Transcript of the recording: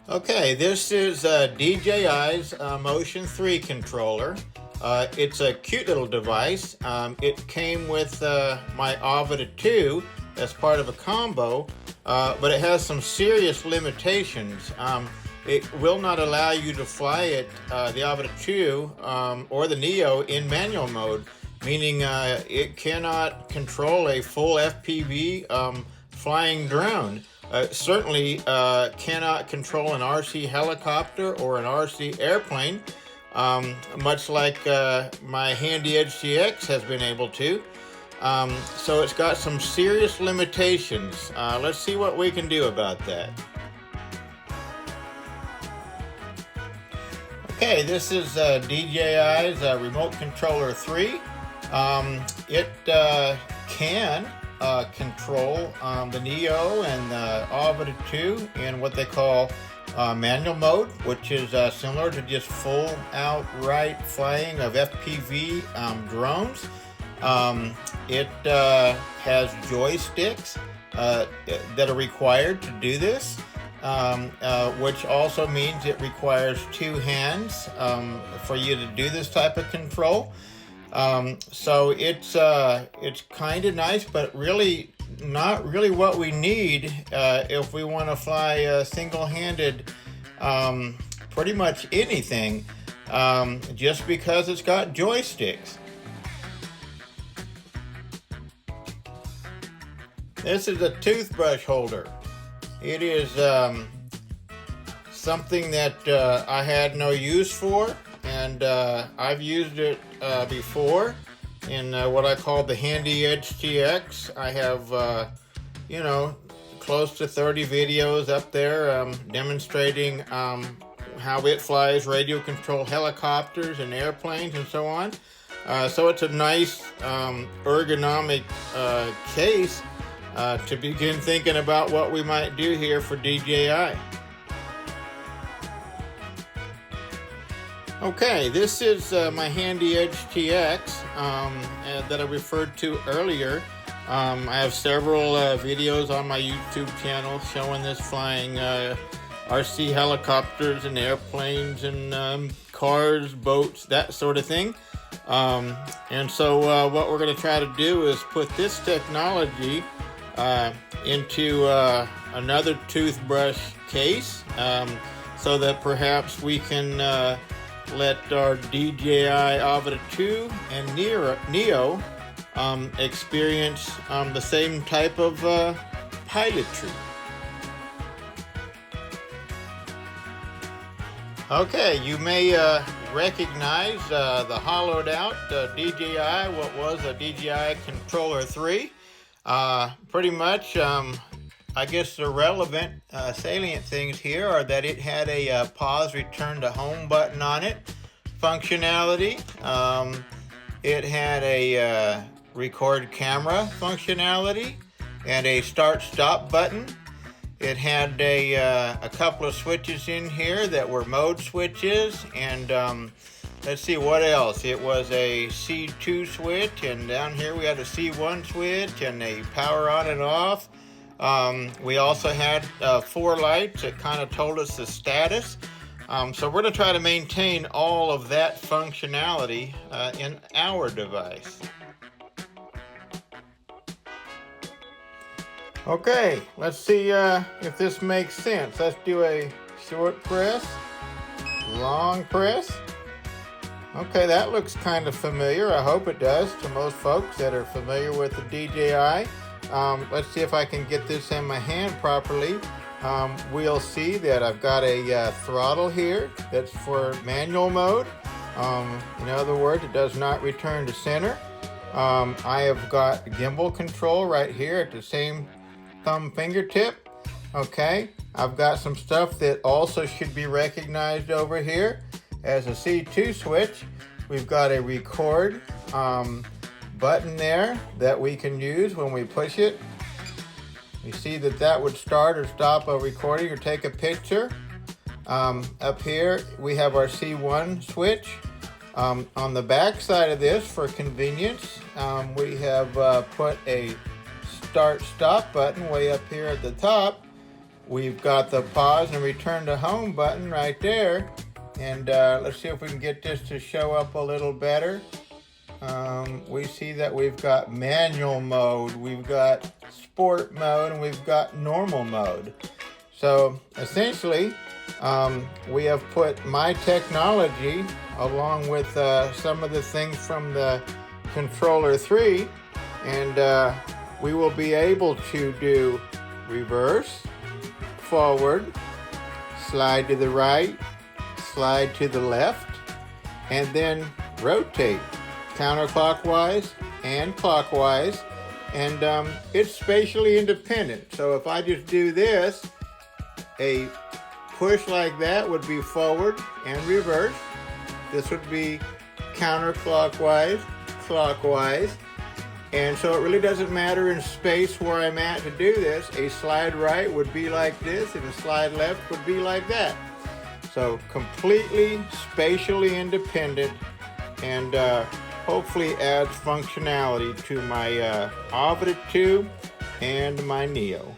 Okay, this is DJI's Motion 3 controller. It's a cute little device. It came with my Avata 2 as part of a combo, but it has some serious limitations. It will not allow you to fly it, the Avata 2 or the Neo, in manual mode, meaning it cannot control a full FPV flying drone. Certainly cannot control an RC helicopter or an RC airplane, much like my HandyEdgeTx has been able to. So it's got some serious limitations. Let's see what we can do about that. Okay, this is DJI's Remote Controller 3. It can control the Neo and the Avata 2 in what they call manual mode, which is similar to just full outright flying of FPV drones. It has joysticks that are required to do this, which also means it requires two hands for you to do this type of control. So it's kind of nice, but really not really what we need if we want to fly single-handed pretty much anything, just because it's got joysticks. This is a toothbrush holder. It is something that I had no use for, and I've used it before in what I call the HandyEdgeTx. I have, close to 30 videos up there demonstrating how it flies radio controlled helicopters and airplanes and so on. So it's a nice ergonomic case to begin thinking about what we might do here for DJI. Okay, this is my HandyEdgeTx that I referred to earlier. I have several videos on my YouTube channel showing this flying RC helicopters and airplanes and cars, boats, that sort of thing. And so what we're going to try to do is put this technology into another toothbrush case so that perhaps we can let our DJI Avata 2 and Neo experience the same type of pilotry. Okay, you may recognize the hollowed out DJI, what was a DJI Controller 3. Pretty much, I guess the relevant salient things here are that it had a pause return to home button on it functionality. It had a record camera functionality and a start stop button. It had a couple of switches in here that were mode switches, and let's see what else. It was a C2 switch, and down here we had a C1 switch and a power on and off. We also had 4 lights that kind of told us the status. So we're going to try to maintain all of that functionality in our device. Okay, let's see if this makes sense. Let's do a short press, long press. Okay, that looks kind of familiar. I hope it does to most folks that are familiar with the DJI. Let's see if I can get this in my hand properly. We'll see that I've got a throttle here that's for manual mode. In other words, it does not return to center. I have got gimbal control right here at the same thumb fingertip. Okay, I've got some stuff that also should be recognized over here as a C2 switch. We've got a record button there that we can use when we push it. You see that would start or stop a recording or take a picture. Up here we have our C1 switch. On the back side of this, for convenience, we have put a start stop button way up here at the top. we've got the pause and return to home button right there. And let's see if we can get this to show up a little better. We see that we've got manual mode, we've got sport mode, and we've got normal mode. So essentially, we have put my technology along with some of the things from the Controller 3, and we will be able to do reverse, forward, slide to the right, slide to the left, and then rotate counterclockwise and clockwise, and it's spatially independent. So if I just do this, a push like that would be forward and reverse. This would be counterclockwise, clockwise. And so it really doesn't matter in space where I'm at to do this. A slide right would be like this, and a slide left would be like that. So completely spatially independent, and hopefully adds functionality to my Avata 2 and my Neo.